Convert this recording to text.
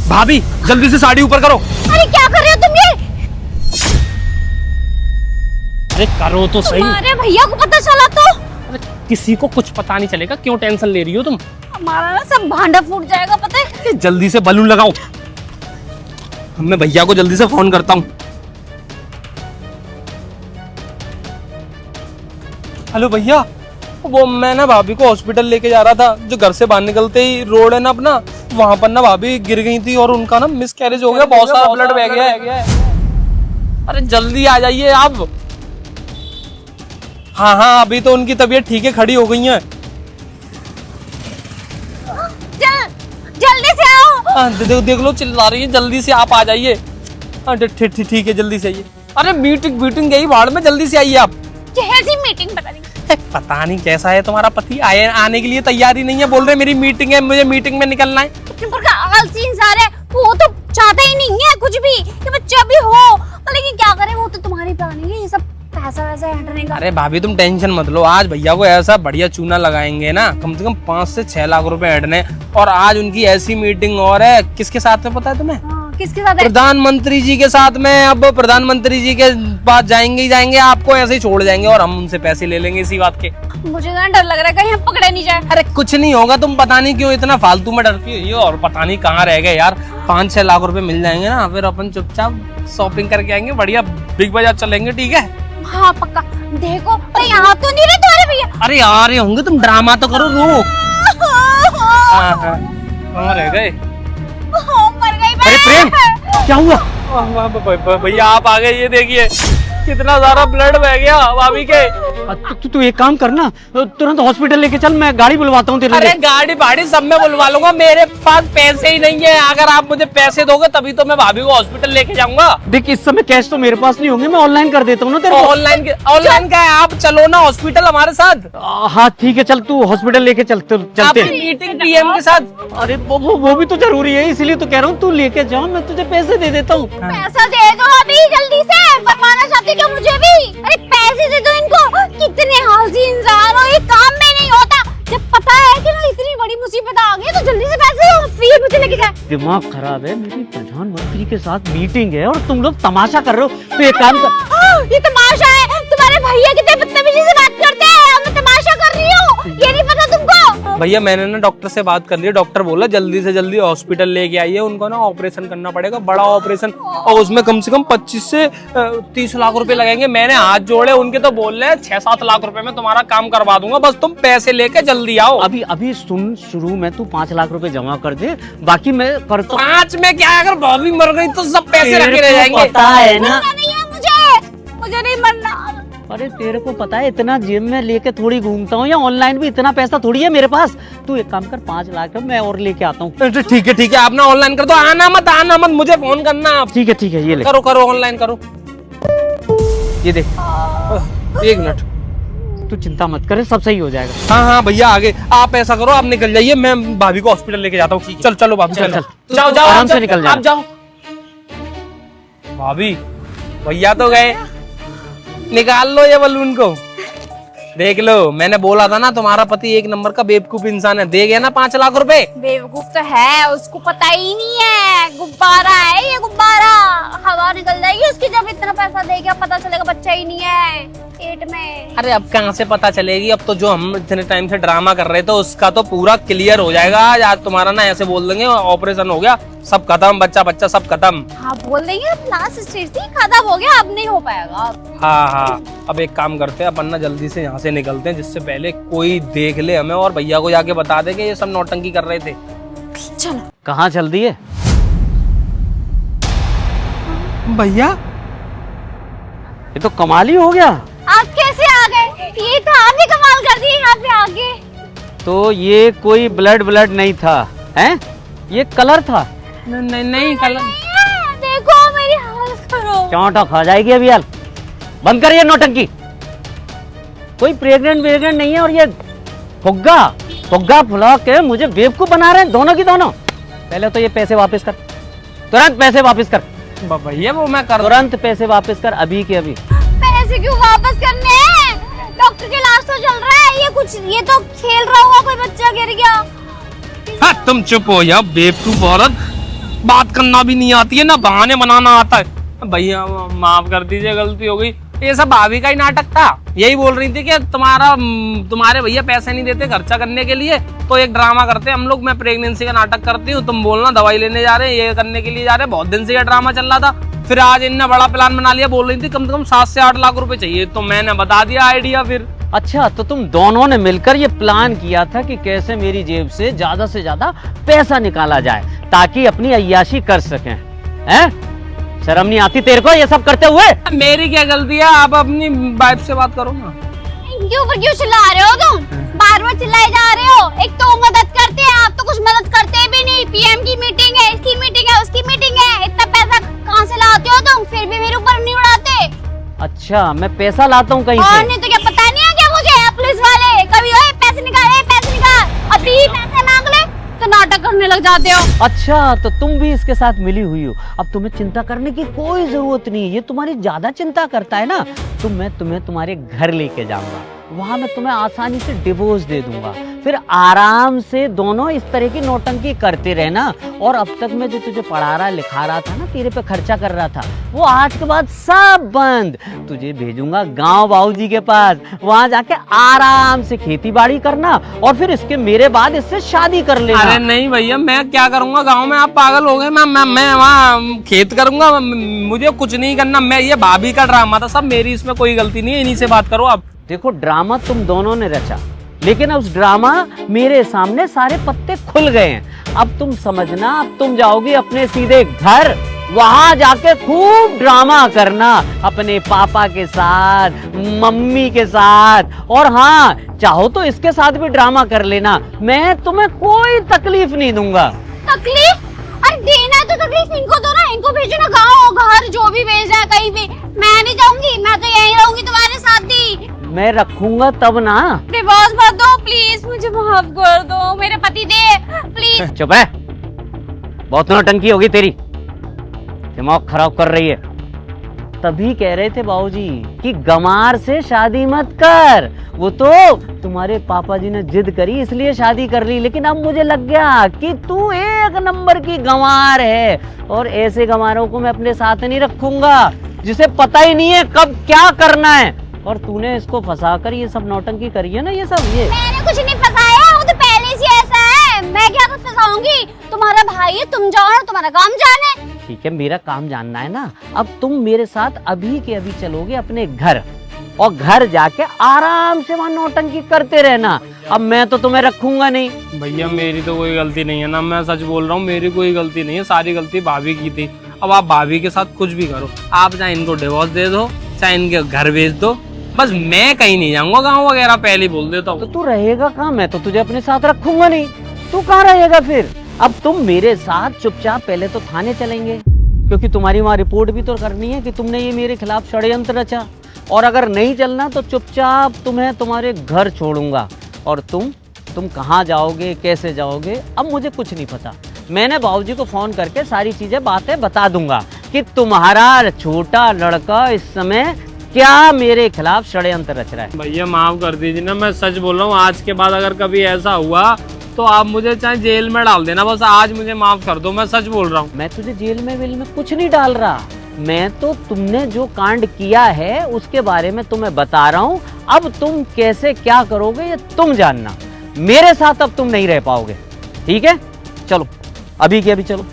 भाभी जल्दी से साड़ी ऊपर करो। अरे क्या कर रहे हो तुम ये? अरे करो तो सही। अरे भैया को पता चला तो? अरे किसी को कुछ पता नहीं चलेगा, क्यों टेंशन ले रही हो तुम? हमारा ना सब भांडा फूट जाएगा पता है। जल्दी से बलून लगाओ, मैं भैया को जल्दी से फोन करता हूँ। हेलो भैया, वो मैं ना भाभी को हॉस्पिटल लेके जा रहा था। जो घर से बाहर निकलते ही रोड है ना अपना, वहां पर ना भाभी गिर गई थी और उनका ना मिस कैरेज हो गया, बहुत सारा ब्लड बह गया है। अरे जल्दी आ जाइए आप। हाँ हाँ, अभी तो उनकी तबीयत ठीक है, खड़ी हो गई है। जल्दी से आओ। हाँ, देख लो चिल्ला रही है, जल्दी से आप आ जाइए। हाँ ठीक है, जल्दी से आइए। अरे मीटिंग गई भाड़ में, जल्दी से आइए आप। कैसी मीटिंग पता नहीं कैसा है तुम्हारा पति, आने के लिए तैयारी नहीं है, बोल रहे मेरी मीटिंग है, मुझे मीटिंग में निकलना है। आलसी इंसान है वो, तो चाहता ही नहीं है कुछ भी कि बच्चा भी हो, लेकिन क्या करे, वो तो तुम्हारी प्लानिंग है ये सब पैसा वैसा हटने का। अरे भाभी तुम टेंशन मत लो, आज भैया को ऐसा बढ़िया चूना लगाएंगे ना, कम से कम 5 से 6 लाख रुपए हटने। और आज उनकी ऐसी मीटिंग और है, किसके साथ में पता है तुम्हें? किसके साथ है? प्रधानमंत्री जी के साथ में। अब प्रधानमंत्री जी के पास जाएंगे ही जाएंगे, आपको ऐसे ही छोड़ जाएंगे और हम उनसे पैसे ले लेंगे इसी बात के। मुझे ना डर लग रहा है कहीं हम पकड़े नहीं जाए। अरे कुछ नहीं होगा, तुम पता नहीं क्यों इतना फालतू में डरती हो, और पता नहीं कहाँ रह गए यार। 5-6 लाख रुपए मिल जाएंगे ना, फिर अपन चुपचाप शॉपिंग करके आएंगे, बढ़िया बिग बाजार चलेंगे, ठीक है? हाँ पक्का। देखो अरे यहाँ तो नहीं रहे तुम्हारे भैया। अरे आ रहे होंगे, तुम ड्रामा तो करो। रो कहाँ रह गए? मर गई मैं। अरे प्रेम क्या हुआ? भैया आप आ गए, ये देखिए कितना सारा ब्लड बह गया भाभी के। तू एक काम करना, तुरंत हॉस्पिटल लेके चल, मैं गाड़ी बुलवाता हूँ तेरे लिए। अरे गाड़ी बाड़ी सब मैं बुलवा लूंगा, मेरे पास पैसे ही नहीं है। अगर आप मुझे पैसे दोगे तभी तो मैं भाभी को हॉस्पिटल लेके जाऊंगा। देख इस समय कैश तो मेरे पास नहीं होंगे, मैं ऑनलाइन कर देता हूँ ना तेरे को। ऑनलाइन का है, आप चलो ना हॉस्पिटल हमारे साथ। हाँ ठीक है, चल तू हॉस्पिटल लेके चलते हैं। मीटिंग पीएम के साथ। अरे वो भी तो जरूरी है, इसीलिए तो कह रहा हूँ तू लेके जाओ, मैं तुझे पैसे दे देता हूँ। पैसा दे दो अभी जल्दी से, बनवाना चाहती क्या मुझे भी? अरे पैसे दे दो इनको। कितने आलसी इंसान हो, ये काम में नहीं होता। जब पता है कि ना इतनी बड़ी मुसीबत आ गई तो जल्दी से पैसे दो, फिर मुझे लेके जाए। दिमाग खराब है, मेरी प्रधानमंत्री के साथ मीटिंग है और तुम लोग तमाशा कर रहे हो। तो एक काम कर। ये तमाशा है? तुम्हारे भैया कितने बदतमीजी से बात करते हैं, मैं तमाशा कर रही हूँ, ये नहीं पता तुमको? भैया मैंने ना डॉक्टर से बात कर ली, डॉक्टर बोला जल्दी से जल्दी हॉस्पिटल लेके आइए, उनको ना ऑपरेशन करना पड़ेगा, बड़ा ऑपरेशन, और उसमें कम से कम 25 से 30 लाख रुपए लगेंगे। मैंने हाथ जोड़े, उनके तो बोल रहे हैं 6-7 लाख रुपए में तुम्हारा काम करवा दूंगा, बस तुम पैसे लेके जल्दी आओ। अभी सुन, शुरू में तू 5 लाख रुपए जमा कर दे, बाकी मैं करता हूँ। 5 में क्या है, अगर भाभी मर गई तो सब पैसे रखे रह जाएंगे। पता है ना, नहीं है मुझे नहीं मरना। अरे तेरे को पता है इतना जेब में लेके थोड़ी घूमता हूँ, या ऑनलाइन भी इतना पैसा थोड़ी है मेरे पास। तू एक काम कर, 5 लाख है, मैं और लेके आता हूँ। ठीक है, आप ना ऑनलाइन कर दो, आना मत, मुझे फोन करना आप। ठीक है, ये ले। करो ऑनलाइन करो। ये देख, 1 मिनट, तू चिंता मत करे, सब सही हो जाएगा। हाँ भैया आगे आप ऐसा करो, आप निकल जाइए, मैं भाभी को हॉस्पिटल लेके जाता हूँ। चलो भाभी, चल जाओ आराम से निकल आप जाओ। भाभी भैया तो गए, निकाल लो ये बलून को, देख लो। मैंने बोला था ना तुम्हारा पति 1 नंबर का बेवकूफ इंसान है, दे गया ना 5 लाख रुपए। बेवकूफ तो है, उसको पता ही नहीं है, गुब्बारा है ये, गुब्बारा, हवा निकल जाएगी उसकी जब इतना पैसा देगा, पता चलेगा बच्चा ही नहीं है पेट में। अरे अब कहाँ से पता चलेगी, अब तो जो हम इतने टाइम से ड्रामा कर रहे थे उसका तो पूरा क्लियर हो जाएगा आज तुम्हारा ना ऐसे बोल देंगे ऑपरेशन हो गया, सब खत्म, बच्चा सब खत्म। हाँ बोल देंगे, लास्ट स्टेज थी, खत्म हो गया, अब नहीं हो पाएगा। हाँ अब एक काम करते हैं अपन ना, जल्दी से यहाँ से निकलते हैं, जिससे पहले कोई देख ले हमें और भैया को जाके बता दे कि ये सब नौटंकी कर रहे थे। चलो। कहाँ चल दी है भैया? ये तो कमाल ही हो गया। आप कैसे आ गए? ये तो आप ही कमाल कर दिए यहाँ पे आगे। तो ये कोई ब्लड नहीं था, हैं? ये कलर था। नहीं कलर। देखो मेरी हालत करो। चौंटा खा जाएगी अभी यार, बंद करिए नौटंकी। कोई प्रेग्नेंट नहीं है, और ये फुग्गा फुला के मुझे बेवकूफ बना रहे हैं दोनों की दोनों। पहले तो ये पैसे वापस कर, तुरंत पैसे वापस कर। भैया वो मैं कर, तुरंत पैसे वापस कर, अभी के अभी। पैसे क्यों वापस करने हैं? डॉक्टर के इलाज तो चल रहा है, ये तो खेल रहा होगा, कोई बच्चा गिर गया। हाँ तुम चुप हो यार बेवकूफ औरत, बात करना भी नहीं आती है, ना बहाने बनाना आता है। भैया माफ कर दीजिए, गलती हो गई। ये सब भाभी का ही नाटक था। यही बोल रही थी कि तुम्हारे भैया पैसे नहीं देते खर्चा करने के लिए, तो एक ड्रामा करते हैं हम लोग। मैं प्रेगनेंसी का नाटक करती हूँ, तुम बोलना दवाई लेने जा रहे हैं, ये करने के लिए जा रहे हैं। बहुत दिन से ये ड्रामा चल रहा था। फिर आज इनने बड़ा प्लान बना लिया। बोल रही थी कम से कम 7 से 8 लाख रुपए चाहिए, तो मैंने बता दिया आइडिया। फिर अच्छा, तो तुम दोनों ने मिलकर ये प्लान किया था कि कैसे मेरी जेब से ज्यादा पैसा निकाला जाए ताकि अपनी अय्याशी कर सकें, हैं? शर्म नहीं आती तेरे को ये सब करते हुए? मेरी क्या गलती है? आप अपनी वाइफ से बात करो ना। क्यों चिल्ला रहे हो तुम? बार बार चिल्लाए जा रहे हो। एक तो वो मदद करते हैं, आप तो कुछ मदद करते भी नहीं। पीएम की मीटिंग है, इसकी मीटिंग है, उसकी मीटिंग है। इतना पैसा कहाँ से लाते हो तुम? फिर भी मेरे ऊपर नहीं उड़ाते। अच्छा, मैं पैसा लाता हूँ कहीं और से? नहीं तो क्या पता नहीं है क्या मुझे? पुलिस वाले कभी ओए पैसे निकाल, पैसे निकाल, अभी पैसे मांग ले तो नाटक करने लग जाते हो। अच्छा, तो तुम भी इसके साथ मिली हुई हो। अब तुम्हें चिंता करने की कोई जरूरत नहीं है। ये तुम्हारी ज्यादा चिंता करता है ना, तो मैं तुम्हें तुम्हारे घर लेके जाऊंगा। वहां मैं तुम्हें आसानी से डिवोर्स दे दूंगा। फिर आराम से दोनों इस तरह की नौटंकी करते रहना। और अब तक मैं जो तुझे पढ़ा रहा लिखा रहा था ना, तेरे पे खर्चा कर रहा था, वो आज के बाद सब बंद। तुझे भेजूंगा गांव बाबूजी के पास। वहां जाके आराम से खेती बाड़ी करना और फिर इसके मेरे बाद इससे शादी कर लेना। अरे नहीं भैया, मैं क्या करूंगा गांव में? आप पागल हो गए? मैं वहाँ खेत करूंगा? मुझे कुछ नहीं करना। मैं ये भाभी का ड्रामा था सब, मेरी इसमें कोई गलती नहीं है। इन्हीं से बात करो आप। देखो, ड्रामा तुम दोनों ने रचा, लेकिन उस ड्रामा मेरे सामने सारे पत्ते खुल गए हैं। अब तुम समझना, अब तुम जाओगी अपने सीधे घर, वहां जाके खूब ड्रामा करना अपने पापा के साथ, मम्मी के साथ, और हाँ चाहो तो इसके साथ भी ड्रामा कर लेना। मैं तुम्हें कोई तकलीफ नहीं दूंगा। तकलीफ? अरे देना तो तकलीफ इनको दो ना, इनको भेजो ना गाँव घर, जो भी भेजना है कहीं भी। मैं नहीं जाऊंगी, मैं तो यहीं रहूंगी तुम्हारे साथ ही। मैं रखूंगा तब ना। डिवोर्स मत दो प्लीज, मुझे माफ कर दो, मेरे पति दे प्लीज। चुप है, बहुत नौटंकी होगी तेरी, दिमाग खराब कर रही है। तभी कह रहे थे बाबूजी कि गंवार से शादी मत कर। वो तो तुम्हारे पापा जी ने जिद करी इसलिए शादी कर ली, लेकिन अब मुझे लग गया कि तू एक नंबर की गंवार है, और ऐसे गंवारों को मैं अपने साथ नहीं रखूंगा जिसे पता ही नहीं है कब क्या करना है। और तूने इसको फंसाकर ये सब नौटंकी करी है ना, ये सब। ये मैंने कुछ नहीं फंसाया, वो तो पहले से ऐसा है। मैं क्या कुछ फंसाऊंगी? तुम्हारा भाई है, तुम जाओ और तुम्हारा काम जाने। ठीक है, मेरा काम जानना है ना। अब तुम मेरे साथ अभी के अभी चलोगे अपने घर, और घर जाके आराम से वहां नौटंकी करते रहना। अब मैं तो तुम्हें रखूंगा नहीं। भैया मेरी तो कोई गलती नहीं है ना, मैं सच बोल रहा हूँ, मेरी कोई गलती नहीं है। सारी गलती भाभी की थी। अब आप भाभी के साथ कुछ भी करो, आप चाहे इनको डिवोर्स दे दो, चाहे इनके घर भेज दो, बस मैं कहीं नहीं जाऊंगा गाँव वगैरह, पहले ही बोल देता हूँ। तो तू रहेगा कहाँ? मैं तो तुझे अपने साथ रखूंगा नहीं, तू कहाँ रहेगा फिर? अब तुम मेरे साथ चुपचाप पहले तो थाने चलेंगे, क्योंकि तुम्हारी वहाँ रिपोर्ट भी तो करनी है कि तुमने ये मेरे खिलाफ षड्यंत्र रचा। और अगर नहीं चलना तो चुपचाप तुम्हें तुम्हारे घर छोड़ूंगा। और तुम कहाँ जाओगे, कैसे जाओगे, अब मुझे कुछ नहीं पता। मैंने बाबूजी को फोन करके सारी चीजें बातें बता दूंगा कि तुम्हारा छोटा लड़का इस समय क्या मेरे खिलाफ षड्यंत्र रच रहा है। भैया माफ कर दीजिए ना, मैं सच बोल रहा हूँ। आज के बाद अगर कभी ऐसा हुआ तो आप मुझे चाहे जेल में डाल देना, बस आज मुझे माफ कर दो, मैं सच बोल रहा हूँ। मैं तुझे जेल में कुछ नहीं डाल रहा। मैं तो तुमने जो कांड किया है उसके बारे में तुम्हें बता रहा हूँ। अब तुम कैसे क्या करोगे ये तुम जानना। मेरे साथ अब तुम नहीं रह पाओगे, ठीक है? चलो अभी के अभी चलो।